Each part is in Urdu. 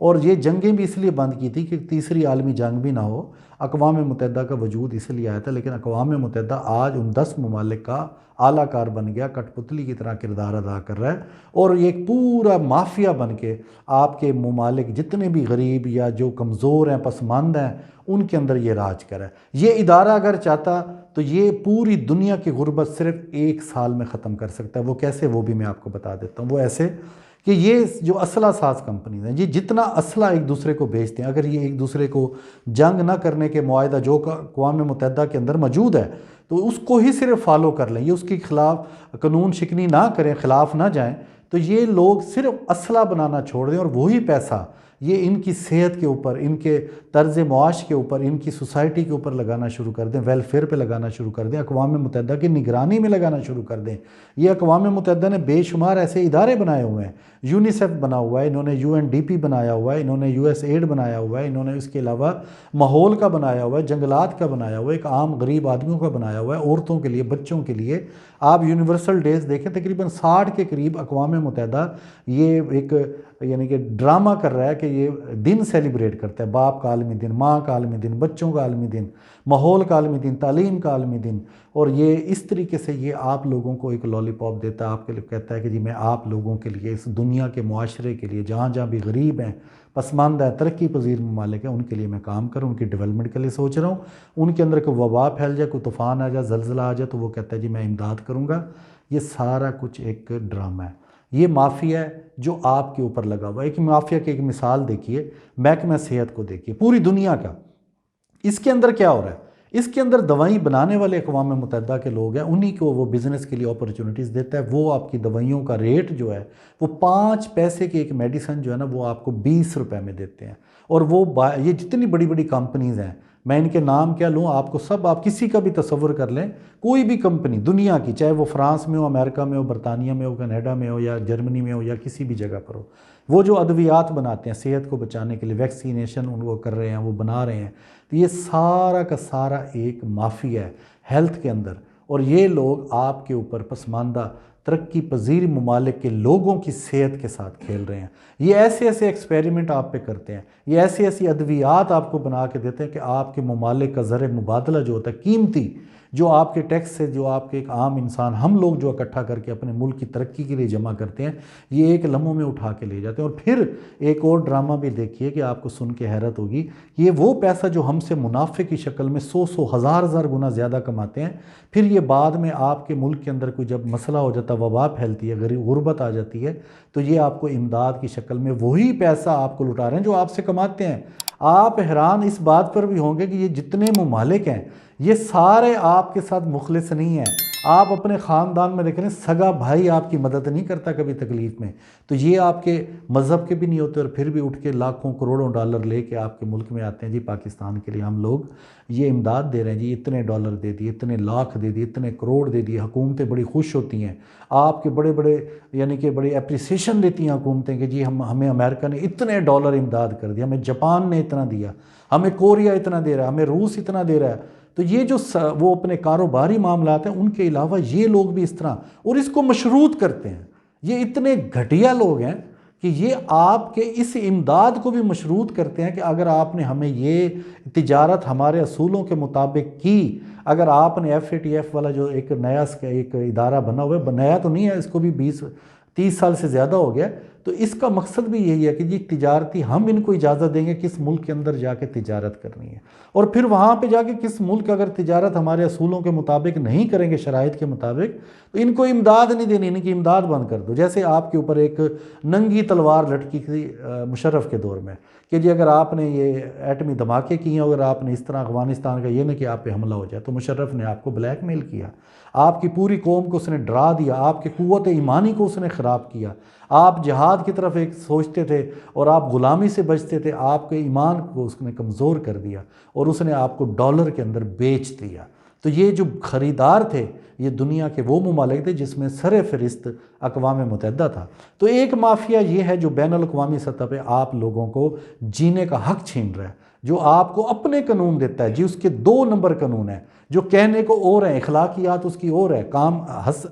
اور یہ جنگیں بھی اس لیے بند کی تھی کہ تیسری عالمی جنگ بھی نہ ہو۔ اقوام متحدہ کا وجود اس لیے آیا تھا، لیکن اقوام متحدہ آج ان 10 ممالک کا اعلیٰ کار بن گیا، کٹ پتلی کی طرح کردار ادا کر رہا ہے، اور یہ ایک پورا مافیا بن کے آپ کے ممالک جتنے بھی غریب یا جو کمزور ہیں، پسماند ہیں، ان کے اندر یہ راج کر ہے۔ یہ ادارہ اگر چاہتا تو یہ پوری دنیا کی غربت صرف 1 سال میں ختم کر سکتا ہے۔ وہ کیسے، وہ بھی میں آپ کو بتا دیتا ہوں۔ وہ ایسے کہ یہ جو اسلحہ ساز کمپنیز ہیں، یہ جتنا اسلحہ ایک دوسرے کو بیچتے ہیں، اگر یہ ایک دوسرے کو جنگ نہ کرنے کے معاہدہ جو اقوام متحدہ کے اندر موجود ہے تو اس کو ہی صرف فالو کر لیں، یہ اس کے خلاف قانون شکنی نہ کریں، خلاف نہ جائیں، تو یہ لوگ صرف اسلحہ بنانا چھوڑ دیں اور وہی پیسہ یہ ان کی صحت کے اوپر، ان کے طرز معاش کے اوپر، ان کی سوسائٹی کے اوپر لگانا شروع کر دیں، ویلفیئر پہ لگانا شروع کر دیں، اقوام متحدہ کی نگرانی میں لگانا شروع کر دیں۔ یہ اقوام متحدہ نے بے شمار ایسے ادارے بنائے ہوئے ہیں، یونیسیف بنا ہوا ہے، انہوں نے UNDP بنایا ہوا ہے، انہوں نے USAID بنایا ہوا ہے، انہوں نے اس کے علاوہ ماحول کا بنایا ہوا ہے، جنگلات کا بنایا ہوا ہے، ایک عام غریب آدمیوں کا بنایا ہوا ہے، عورتوں کے لیے، بچوں کے لیے۔ آپ یونیورسل ڈیز دیکھیں، تقریباً 60 کے قریب اقوام متحدہ یہ ایک یعنی کہ ڈرامہ کر رہا ہے کہ یہ دن سیلیبریٹ کرتا ہے، باپ کا عالمی دن، ماں کا عالمی دن، بچوں کا عالمی دن، ماحول کا عالمی دن، تعلیم کا عالمی دن، اور یہ اس طریقے سے یہ آپ لوگوں کو ایک لالی پاپ دیتا ہے، آپ کے لیے کہتا ہے کہ جی میں آپ لوگوں کے لیے، اس دنیا کے معاشرے کے لیے، جہاں جہاں بھی غریب ہیں، پسماندہ ہے، ترقی پذیر ممالک ہیں، ان کے لیے میں کام کروں، ان کی ڈیولپمنٹ کے لیے سوچ رہا ہوں۔ ان کے اندر کوئی وبا پھیل جائے، کوئی طوفان آ جائے، زلزلہ آ جائے، تو وہ کہتا ہے جی میں امداد کروں گا۔ یہ سارا کچھ ایک ڈرامہ ہے، یہ مافیا ہے جو آپ کے اوپر لگا ہوا ہے۔ ایک مافیا کی ایک مثال دیکھیے، محکمہ صحت کو دیکھیے، پوری دنیا کا۔ اس کے اندر کیا ہو رہا ہے؟ اس کے اندر دوائیں بنانے والے اقوام متحدہ کے لوگ ہیں، انہی کو وہ بزنس کے لیے اپرچونٹیز دیتا ہے۔ وہ آپ کی دوائیوں کا ریٹ جو ہے وہ 5 پیسے کی ایک میڈیسن جو ہے نا وہ آپ کو 20 روپے میں دیتے ہیں۔ اور وہ یہ جتنی بڑی بڑی کمپنیز ہیں، میں ان کے نام کیا لوں، آپ کو سب، آپ کسی کا بھی تصور کر لیں، کوئی بھی کمپنی دنیا کی، چاہے وہ فرانس میں ہو، امریکہ میں ہو، برطانیہ میں ہو، کینیڈا میں ہو، یا جرمنی میں ہو، یا کسی بھی جگہ پر ہو، وہ جو ادویات بناتے ہیں صحت کو بچانے کے لیے، ویکسینیشن ان وہ کر رہے ہیں، وہ بنا رہے ہیں، تو یہ سارا کا سارا ایک مافیا ہے ہیلتھ کے اندر۔ اور یہ لوگ آپ کے اوپر پسماندہ ترقی پذیر ممالک کے لوگوں کی صحت کے ساتھ کھیل رہے ہیں۔ یہ ایسے ایسے ایکسپیریمنٹ آپ پہ کرتے ہیں، یہ ایسی ایسی ادویات آپ کو بنا کے دیتے ہیں کہ آپ کے ممالک کا زر مبادلہ جو ہوتا ہے قیمتی، جو آپ کے ٹیکس سے، جو آپ کے ایک عام انسان، ہم لوگ جو اکٹھا کر کے اپنے ملک کی ترقی کے لیے جمع کرتے ہیں، یہ ایک لمحوں میں اٹھا کے لے جاتے ہیں۔ اور پھر ایک اور ڈرامہ بھی دیکھیے کہ آپ کو سن کے حیرت ہوگی، یہ وہ پیسہ جو ہم سے منافع کی شکل میں 100 ہزار گنا زیادہ کماتے ہیں، پھر یہ بعد میں آپ کے ملک کے اندر کوئی جب مسئلہ ہو جاتا ہے، وبا پھیلتی ہے، غربت آ جاتی ہے، تو یہ آپ کو امداد کی شکل میں وہی پیسہ آپ کو لٹا رہے ہیں جو آپ سے کماتے ہیں۔ آپ حیران اس بات پر بھی ہوں گے کہ یہ جتنے ممالک ہیں یہ سارے آپ کے ساتھ مخلص نہیں ہیں۔ آپ اپنے خاندان میں دیکھ رہے ہیں، سگا بھائی آپ کی مدد نہیں کرتا کبھی تکلیف میں، تو یہ آپ کے مذہب کے بھی نہیں ہوتے، اور پھر بھی اٹھ کے لاکھوں کروڑوں ڈالر لے کے آپ کے ملک میں آتے ہیں، جی پاکستان کے لیے ہم لوگ یہ امداد دے رہے ہیں، جی اتنے ڈالر دے دیے، اتنے لاکھ دے دیے، اتنے کروڑ دے دیے، حکومتیں بڑی خوش ہوتی ہیں، آپ کے بڑے بڑے یعنی کہ بڑی اپریسیشن دیتی ہیں حکومتیں کہ جی ہمیں امریکہ نے اتنے ڈالر امداد کر دیا، ہمیں جاپان نے اتنا دیا، ہمیں کوریا اتنا دے رہا ہے، ہمیں روس اتنا دے رہا ہے۔ تو یہ جو وہ اپنے کاروباری معاملات ہیں، ان کے علاوہ یہ لوگ بھی اس طرح، اور اس کو مشروط کرتے ہیں۔ یہ اتنے گھٹیا لوگ ہیں کہ یہ آپ کے اس امداد کو بھی مشروط کرتے ہیں کہ اگر آپ نے ہمیں یہ تجارت ہمارے اصولوں کے مطابق کی، اگر آپ نے FATF والا جو ایک نیا ایک ادارہ بنا ہوا ہے، نیا تو نہیں ہے، اس کو بھی 20-30 سال سے زیادہ ہو گیا، تو اس کا مقصد بھی یہی ہے کہ جی تجارتی ہم ان کو اجازت دیں گے کس ملک کے اندر جا کے تجارت کرنی ہے، اور پھر وہاں پہ جا کے کس ملک اگر تجارت ہمارے اصولوں کے مطابق نہیں کریں گے، شرائط کے مطابق، تو ان کو امداد نہیں دینی، ان کی امداد بند کر دو۔ جیسے آپ کے اوپر ایک ننگی تلوار لٹکی تھی مشرف کے دور میں کہ جی اگر آپ نے یہ ایٹمی دھماکے کیے ہیں، اگر آپ نے اس طرح افغانستان کا یہ نہیں کہ آپ پہ حملہ ہو جائے، تو مشرف نے آپ کو بلیک میل کیا، آپ کی پوری قوم کو اس نے ڈرا دیا، آپ کی قوت ایمانی کو اس نے خراب کیا، آپ جہاد کی طرف ایک سوچتے تھے اور آپ غلامی سے بچتے تھے، آپ کے ایمان کو اس نے کمزور کر دیا، اور اس نے آپ کو ڈالر کے اندر بیچ دیا۔ تو یہ جو خریدار تھے، یہ دنیا کے وہ ممالک تھے جس میں سر فہرست اقوام متحدہ تھا۔ تو ایک مافیا یہ ہے جو بین الاقوامی سطح پہ آپ لوگوں کو جینے کا حق چھین رہا ہے۔ جو آپ کو اپنے قانون دیتا ہے جی، اس کے 2 نمبر قانون ہیں جو کہنے کو اور ہیں، اخلاقیات اس کی اور ہے، کام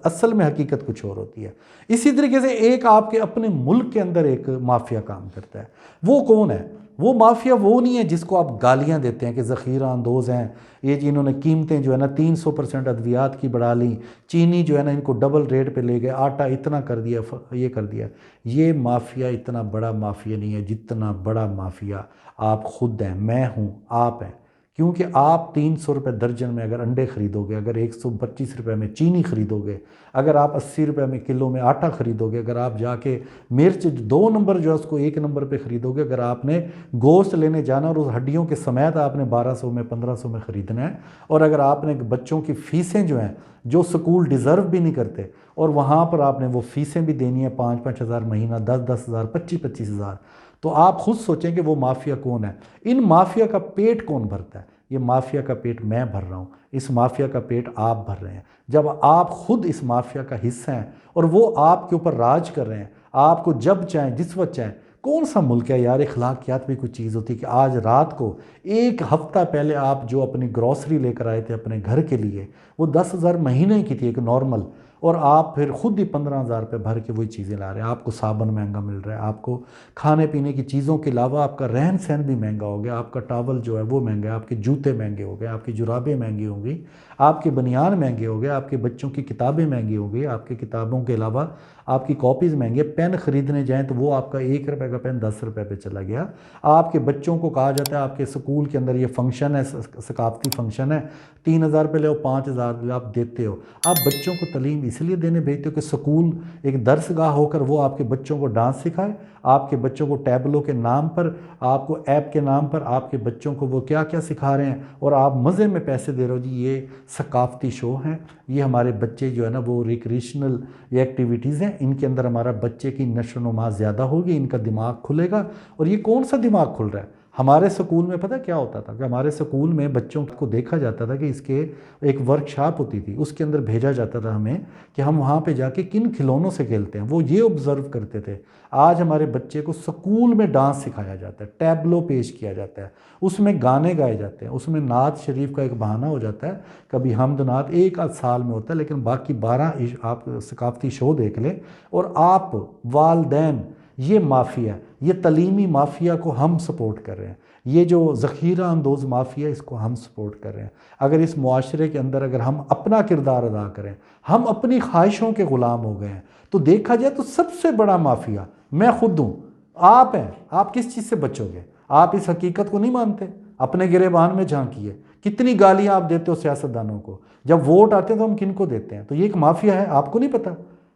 اصل میں حقیقت کچھ اور ہوتی ہے۔ اسی طریقے سے ایک آپ کے اپنے ملک کے اندر ایک مافیا کام کرتا ہے، وہ کون ہے؟ وہ مافیا وہ نہیں ہے جس کو آپ گالیاں دیتے ہیں کہ ذخیرہ اندوز ہیں، یہ جی انہوں نے قیمتیں جو ہے نا 300% ادویات کی بڑھا لیں، چینی جو ہے نا ان کو ڈبل ریٹ پہ لے گئے، آٹا اتنا کر دیا، یہ کر دیا۔ یہ مافیا اتنا بڑا مافیا نہیں ہے جتنا بڑا مافیا آپ خود ہیں، میں ہوں، آپ ہیں۔ کیونکہ آپ 300 روپے درجن میں اگر انڈے خریدو گے، اگر 125 روپے میں چینی خریدو گے، اگر آپ 80 روپے میں کلو میں آٹا خریدو گے، اگر آپ جا کے مرچ 2 نمبر جو ہے اس کو 1 نمبر پہ خریدو گے، اگر آپ نے گوشت لینے جانا اور اس ہڈیوں کے سمیت آپ نے 1200 میں 1500 میں خریدنا ہے، اور اگر آپ نے بچوں کی فیسیں جو ہیں جو سکول ڈیزرو بھی نہیں کرتے، اور وہاں پر آپ نے وہ فیسیں بھی دینی ہیں 5-5 ہزار مہینہ، 10-10 ہزار، 25-25 ہزار، تو آپ خود سوچیں کہ وہ مافیا کون ہے؟ ان مافیا کا پیٹ کون بھرتا ہے؟ یہ مافیا کا پیٹ میں بھر رہا ہوں، اس مافیا کا پیٹ آپ بھر رہے ہیں۔ جب آپ خود اس مافیا کا حصہ ہیں اور وہ آپ کے اوپر راج کر رہے ہیں، آپ کو جب چاہیں جس وقت چاہیں، کون سا ملک ہے یار، اخلاقیات بھی کوئی چیز ہوتی ہے کہ آج رات کو 1 ہفتہ پہلے آپ جو اپنی گروسری لے کر آئے تھے اپنے گھر کے لیے، وہ 10 ہزار مہینے کی تھی ایک نارمل، اور آپ پھر خود ہی 15 ہزار روپے بھر کے وہی چیزیں لا رہے ہیں۔ آپ کو صابن مہنگا مل رہا ہے، آپ کو کھانے پینے کی چیزوں کے علاوہ آپ کا رہن سہن بھی مہنگا ہو گیا، آپ کا ٹاول جو ہے وہ مہنگا ہے، آپ کے جوتے مہنگے ہو گئے، آپ کی جرابیں مہنگی ہوں گی، آپ کے بنیان مہنگے ہو گئے، آپ کے بچوں کی کتابیں مہنگی ہو گئی، آپ کی کتابوں کے علاوہ آپ کی کاپیز مہنگی ہے، پین خریدنے جائیں تو وہ آپ کا 1 روپے کا پین 10 روپے پہ چلا گیا۔ آپ کے بچوں کو کہا جاتا ہے آپ کے سکول کے اندر یہ فنکشن ہے، ثقافتی فنکشن ہے، 3 ہزار روپے لے 5 ہزار آپ دیتے ہو۔ آپ بچوں کو تعلیم اس لیے دینے بھیجتے ہو کہ سکول ایک درس گاہ ہو کر وہ آپ کے بچوں کو ڈانس سکھائے، آپ کے بچوں کو ٹیبلوں کے نام پر، آپ کو ایپ کے نام پر آپ کے بچوں کو وہ کیا کیا سکھا رہے ہیں، اور آپ مزے میں پیسے دے رہے ہو جی یہ ثقافتی شو ہیں، یہ ہمارے بچے جو ہے نا وہ ریکریشنل یہ ایکٹیویٹیز ہیں، ان کے اندر ہمارا بچے کی نشو و نما زیادہ ہوگی، ان کا دماغ کھلے گا۔ اور یہ کون سا دماغ کھل رہا ہے؟ ہمارے سکول میں پتہ کیا ہوتا تھا کہ ہمارے سکول میں بچوں کو دیکھا جاتا تھا کہ اس کے ایک ورکشاپ ہوتی تھی، اس کے اندر بھیجا جاتا تھا ہمیں کہ ہم وہاں پہ جا کے کن کھلونوں سے کھیلتے ہیں، وہ یہ آبزرو کرتے تھے۔ آج ہمارے بچے کو سکول میں ڈانس سکھایا جاتا ہے، ٹیبلو پیش کیا جاتا ہے، اس میں گانے گائے جاتے ہیں، اس میں نعت شریف کا ایک بہانہ ہو جاتا ہے، کبھی حمد نعت ایک آدھ سال میں ہوتا ہے، لیکن باقی 12 آپ ثقافتی شو دیکھ لیں۔ اور آپ والدین، یہ مافیا، یہ تعلیمی مافیا کو ہم سپورٹ کر رہے ہیں، یہ جو ذخیرہ اندوز مافیا اس کو ہم سپورٹ کر رہے ہیں۔ اگر اس معاشرے کے اندر اگر ہم اپنا کردار ادا کریں، ہم اپنی خواہشوں کے غلام ہو گئے ہیں، تو دیکھا جائے تو سب سے بڑا مافیا میں خود ہوں، آپ ہیں۔ آپ کس چیز سے بچو گے؟ آپ اس حقیقت کو نہیں مانتے؟ اپنے گریبان میں جھانکیے، کتنی گالیاں آپ دیتے ہو سیاستدانوں کو، جب ووٹ آتے ہیں تو ہم کن کو دیتے ہیں؟ تو یہ ایک مافیا ہے، آپ کو نہیں پتا؟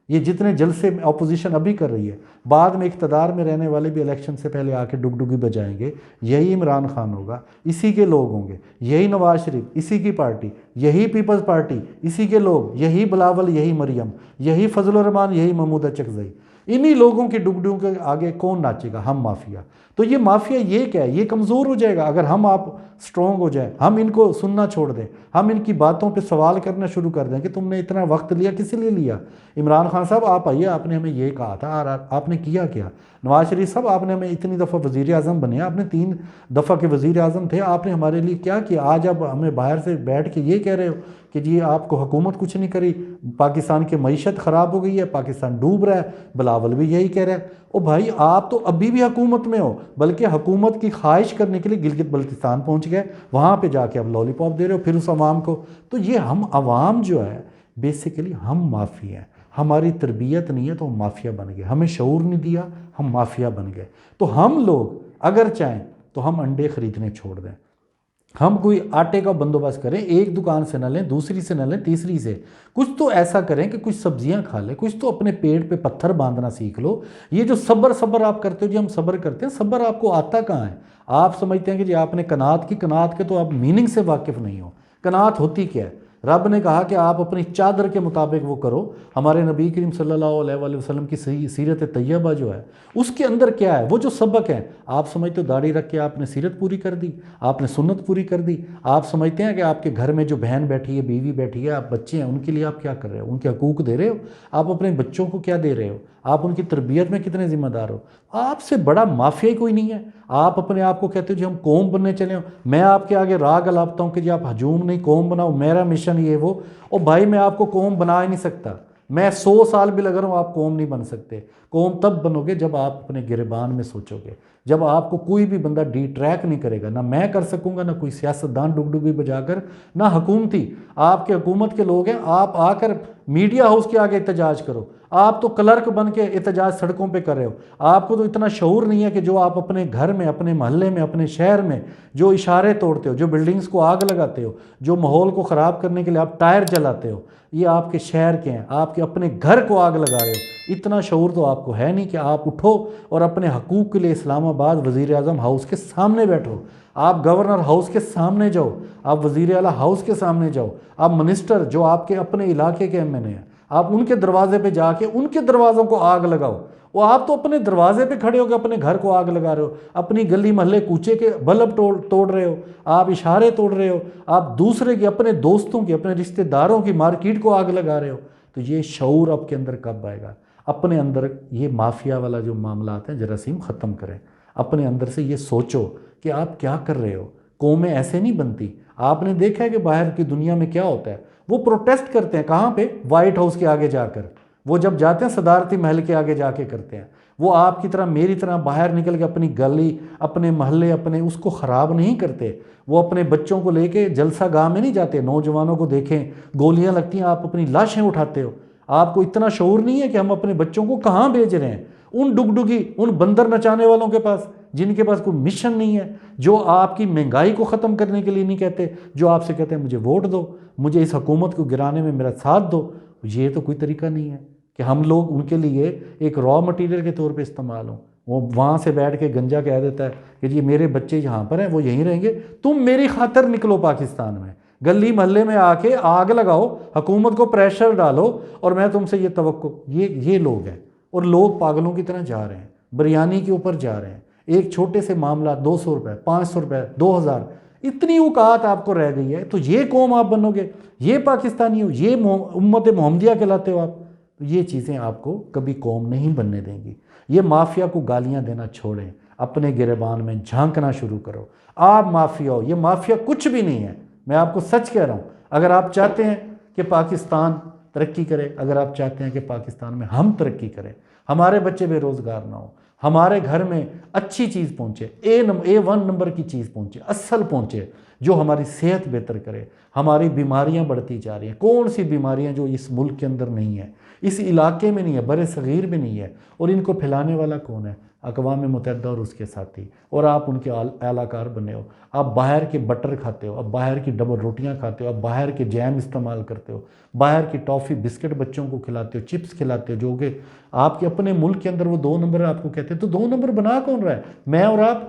یہ جتنے جلسے اپوزیشن ابھی کر رہی ہے، بعد میں اقتدار میں رہنے والے بھی الیکشن سے پہلے آ کے ڈگڈگی بجائیں گے، یہی عمران خان ہوگا، اسی کے لوگ ہوں گے، یہی نواز شریف، اسی کی پارٹی، یہی پیپلز پارٹی، اسی کے لوگ، یہی بلاول، یہی مریم، یہی فضل الرحمان، یہی محمود چکزئی، انہی لوگوں کی ڈگڈگوں کے آگے کون ناچے گا؟ ہم مافیا۔ تو یہ مافیا یہ کیا ہے؟ یہ کمزور ہو جائے گا اگر ہم آپ سٹرونگ ہو جائیں، ہم ان کو سننا چھوڑ دیں، ہم ان کی باتوں پہ سوال کرنا شروع کر دیں کہ تم نے اتنا وقت لیا کس لیے لیا؟ عمران خان صاحب آپ آئیے، آپ نے ہمیں یہ کہا تھا اور آپ نے کیا کیا؟ نواز شریف صاحب آپ نے ہمیں اتنی دفعہ وزیر اعظم بنے، آپ نے 3 دفعہ کے وزیر اعظم تھے، آپ نے ہمارے لیے کیا کیا؟ آج آپ ہمیں باہر سے بیٹھ کے یہ کہہ رہے ہو کہ جی آپ کو حکومت کچھ نہیں کری، پاکستان کی معیشت خراب ہو گئی ہے، پاکستان ڈوب رہا ہے، بلاول بھی یہی کہہ رہا ہے۔ او بھائی آپ تو ابھی بھی حکومت میں ہو، بلکہ حکومت کی خواہش کرنے کے لیے گلگت بلتستان پہنچ گئے، وہاں پہ جا کے اب لالی پاپ دے رہے ہو پھر اس عوام کو۔ تو یہ ہم عوام جو ہے بیسیکلی ہم مافیا ہیں، ہماری تربیت نہیں ہے تو ہم مافیا بن گئے، ہمیں شعور نہیں دیا، ہم مافیا بن گئے۔ تو ہم لوگ اگر چاہیں تو ہم انڈے خریدنے چھوڑ دیں، ہم کوئی آٹے کا بندوبست کریں، ایک دکان سے نہ لیں، دوسری سے نہ لیں، تیسری سے، کچھ تو ایسا کریں کہ کچھ سبزیاں کھا لیں، کچھ تو اپنے پیٹ پہ پتھر باندھنا سیکھ لو۔ یہ جو صبر آپ کرتے ہو جی، ہم صبر کرتے ہیں، صبر آپ کو آتا کہاں ہے؟ آپ سمجھتے ہیں کہ جی آپ نے قناعت کے تو آپ میننگ سے واقف نہیں ہو۔ قناعت ہوتی کیا ہے؟ رب نے کہا کہ آپ اپنی چادر کے مطابق وہ کرو۔ ہمارے نبی کریم صلی اللہ علیہ وآلہ وسلم کی سیرت طیبہ جو ہے اس کے اندر کیا ہے؟ وہ جو سبق ہے، آپ سمجھتے ہو داڑھی رکھ کے آپ نے سیرت پوری کر دی، آپ نے سنت پوری کر دی؟ آپ سمجھتے ہیں کہ آپ کے گھر میں جو بہن بیٹھی ہے، بیوی بیٹھی ہے، آپ بچے ہیں، ان کے لیے آپ کیا کر رہے ہو؟ ان کے حقوق دے رہے ہو؟ آپ اپنے بچوں کو کیا دے رہے ہو؟ آپ ان کی تربیت میں کتنے ذمہ دار ہو. آپ سے بڑا مافیا ہی کوئی نہیں ہے. آپ اپنے آپ کو کہتے ہو جی ہم قوم بننے چلے ہوں. میں آپ کے آگے راگ الاپتا ہوں کہ جی آپ ہجوم نہیں قوم بناؤ, میرا مشن یہ وہ. اور بھائی میں آپ کو قوم بنا ہی نہیں سکتا. میں 100 سال بھی لگ رہا ہوں, آپ قوم نہیں بن سکتے. قوم تب بنو گے جب آپ اپنے گریبان میں سوچو گے, جب آپ کو کوئی بھی بندہ ڈی ٹریک نہیں کرے گا. نہ میں کر سکوں گا, نہ کوئی سیاستدان ڈگڈگی بجا کر, نہ حکومتی. آپ کے حکومت کے لوگ ہیں, آپ آ کر میڈیا ہاؤس کے آگے احتجاج کرو. آپ تو کلرک بن کے احتجاج سڑکوں پہ کر رہے ہو. آپ کو تو اتنا شعور نہیں ہے کہ جو آپ اپنے گھر میں, اپنے محلے میں, اپنے شہر میں جو اشارے توڑتے ہو, جو بلڈنگز کو آگ لگاتے ہو, جو ماحول کو خراب کرنے کے لیے آپ ٹائر جلاتے ہو, یہ آپ کے شہر کے ہیں. آپ کے اپنے گھر کو آگ لگا رہے ہو. اتنا شعور تو آپ کو ہے نہیں کہ آپ اٹھو اور اپنے حقوق کے لیے اسلام آباد وزیر اعظم ہاؤس کے سامنے بیٹھو. آپ گورنر ہاؤس کے سامنے جاؤ, آپ وزیر اعلیٰ ہاؤس کے سامنے جاؤ, آپ منسٹر جو آپ کے اپنے علاقے کے ایم این اے ہیں, آپ ان کے دروازے پہ جا کے ان کے دروازوں کو آگ لگاؤ. وہ آپ تو اپنے دروازے پہ کھڑے ہو کے اپنے گھر کو آگ لگا رہے ہو, اپنی گلی محلے کوچے کے بلب توڑ رہے ہو, آپ اشارے توڑ رہے ہو, آپ دوسرے کی, اپنے دوستوں کی, اپنے رشتہ داروں کی مارکیٹ کو آگ لگا رہے ہو. تو یہ شعور آپ کے اندر کب آئے گا؟ اپنے اندر یہ مافیا والا جو معاملات ہیں جراثیم ختم کریں. اپنے اندر سے یہ سوچو کہ آپ کیا کر رہے ہو. قومیں ایسے نہیں بنتی. آپ نے دیکھا ہے کہ باہر کی دنیا میں کیا ہوتا ہے, وہ پروٹیسٹ کرتے ہیں کہاں پہ؟ وائٹ ہاؤس کے آگے جا کر. وہ جب جاتے ہیں صدارتی محل کے آگے جا کے کرتے ہیں. وہ آپ کی طرح میری طرح باہر نکل کے اپنی گلی, اپنے محلے, اپنے اس کو خراب نہیں کرتے. وہ اپنے بچوں کو لے کے جلسہ گاہ میں نہیں جاتے. نوجوانوں کو دیکھیں گولیاں لگتی ہیں, آپ اپنی لاشیں اٹھاتے ہو. آپ کو اتنا شعور نہیں ہے کہ ہم اپنے بچوں کو کہاں بھیج رہے ہیں؟ ان ڈگڈگی, ان بندر نچانے والوں کے پاس, جن کے پاس کوئی مشن نہیں ہے, جو آپ کی مہنگائی کو ختم کرنے کے لیے نہیں کہتے, جو آپ سے کہتے ہیں مجھے ووٹ دو, مجھے اس حکومت کو گرانے میں میرا ساتھ دو. یہ تو کوئی طریقہ نہیں ہے کہ ہم لوگ ان کے لیے ایک را مٹیریل کے طور پہ استعمال ہوں. وہ وہاں سے بیٹھ کے گنجا کہہ دیتا ہے کہ جی میرے بچے یہاں پر ہیں, وہ یہیں رہیں گے, تم میری خاطر نکلو پاکستان میں, گلی محلے میں آ کے آگ لگاؤ, حکومت کو پریشر ڈالو, اور میں تم سے یہ توقع. یہ لوگ ہیں, اور لوگ پاگلوں کی طرح جا رہے ہیں, بریانی کے اوپر جا رہے ہیں. ایک چھوٹے سے معاملہ 200 روپے, 500 روپے, 2000, اتنی اوقات آپ کو رہ گئی ہے. تو یہ قوم آپ بنو گے, یہ پاکستانی ہو, یہ امت محمدیہ کہلاتے ہو آپ. تو یہ چیزیں آپ کو کبھی قوم نہیں بننے دیں گی. یہ مافیا کو گالیاں دینا چھوڑیں, اپنے گریبان میں جھانکنا شروع کرو. آپ مافیا ہو, یہ مافیا کچھ بھی نہیں ہے. میں آپ کو سچ کہہ رہا ہوں. اگر آپ چاہتے ہیں کہ پاکستان ترقی کرے, اگر آپ چاہتے ہیں کہ پاکستان میں ہم ترقی کریں, ہمارے بچے بے روزگار نہ ہوں, ہمارے گھر میں اچھی چیز پہنچے, A1 نمبر کی چیز پہنچے, اصل پہنچے, جو ہماری صحت بہتر کرے. ہماری بیماریاں بڑھتی جا رہی ہیں. کون سی بیماریاں جو اس ملک کے اندر نہیں ہیں, اس علاقے میں نہیں ہے, بر صغیر میں نہیں ہے, اور ان کو پھیلانے والا کون ہے؟ اقوام متحدہ اور اس کے ساتھی. اور آپ ان کے اعلی کار بنے ہو. آپ باہر کے بٹر کھاتے ہو, آپ باہر کی ڈبل روٹیاں کھاتے ہو, آپ باہر کے جیم استعمال کرتے ہو, باہر کی ٹافی بسکٹ بچوں کو کھلاتے ہو, چپس کھلاتے ہو, جو کہ آپ کے اپنے ملک کے اندر وہ 2 نمبر آپ کو کہتے ہیں. تو 2 نمبر بنا کون رہا ہے؟ میں اور آپ.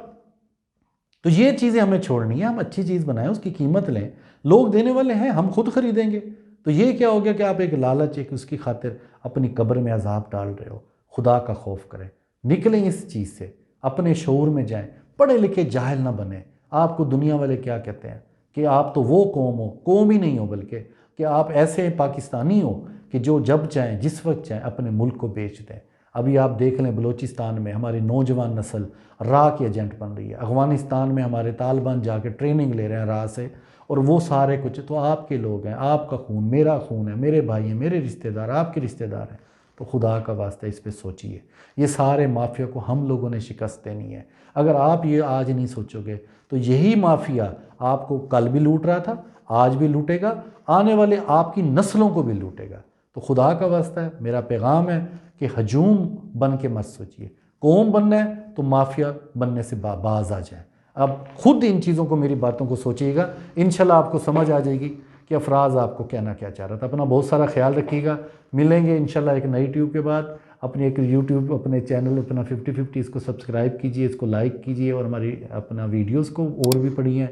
تو یہ چیزیں ہمیں چھوڑنی ہے. ہم اچھی چیز بنائیں, اس کی قیمت لیں, لوگ دینے والے ہیں, ہم خود خریدیں گے. تو یہ کیا ہو گیا کہ آپ ایک لالچ, ایک اس کی خاطر اپنی قبر میں عذاب ڈال رہے ہو. خدا کا خوف کریں, نکلیں اس چیز سے, اپنے شعور میں جائیں, پڑھے لکھے جاہل نہ بنیں. آپ کو دنیا والے کیا کہتے ہیں کہ آپ تو وہ قوم ہو, قوم ہی نہیں ہو, بلکہ کہ آپ ایسے پاکستانی ہو کہ جو جب چاہیں جس وقت چاہیں اپنے ملک کو بیچ دیں. ابھی آپ دیکھ لیں بلوچستان میں ہماری نوجوان نسل راہ کی ایجنٹ بن رہی ہے. افغانستان میں ہمارے طالبان جا کے ٹریننگ لے رہے ہیں راہ سے, اور وہ سارے کچھ تو آپ کے لوگ ہیں. آپ کا خون میرا خون ہے, میرے بھائی ہیں, میرے رشتہ دار آپ کے رشتہ دار ہیں. تو خدا کا واسطہ اس پہ سوچیے. یہ سارے مافیا کو ہم لوگوں نے شکست دینی ہے. اگر آپ یہ آج نہیں سوچو گے تو یہی مافیا آپ کو کل بھی لوٹ رہا تھا, آج بھی لوٹے گا, آنے والے آپ کی نسلوں کو بھی لوٹے گا. تو خدا کا واسطہ ہے, میرا پیغام ہے کہ ہجوم بن کے مت سوچیے. قوم بننا ہے تو مافیا بننے سے باز آ جائیں. اب خود ان چیزوں کو, میری باتوں کو سوچیے گا, انشاءاللہ آپ کو سمجھ آ جائے گی کہ افراز آپ کو کہنا کیا چاہ رہا تھا. اپنا بہت سارا خیال رکھیے گا. ملیں گے انشاءاللہ ایک نئی ٹیوب کے بعد. اپنے ایک یوٹیوب اپنے چینل اپنا 50-50 اس کو سبسکرائب کیجئے, اس کو لائک کیجئے, اور ہماری اپنا ویڈیوز کو اور بھی پڑھیے.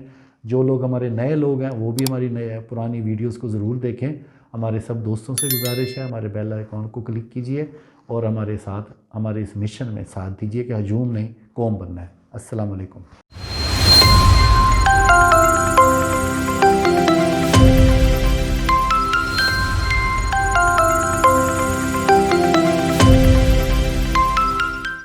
جو لوگ ہمارے نئے لوگ ہیں وہ بھی ہماری پرانی ویڈیوز کو ضرور دیکھیں. ہمارے سب دوستوں سے گزارش ہے, ہمارے بیل آئیکن کو کلک کیجئے اور ہمارے ساتھ ہمارے اس مشن میں ساتھ دیجئے کہ ہجوم نہیں قوم بننا ہے. السلام علیکم.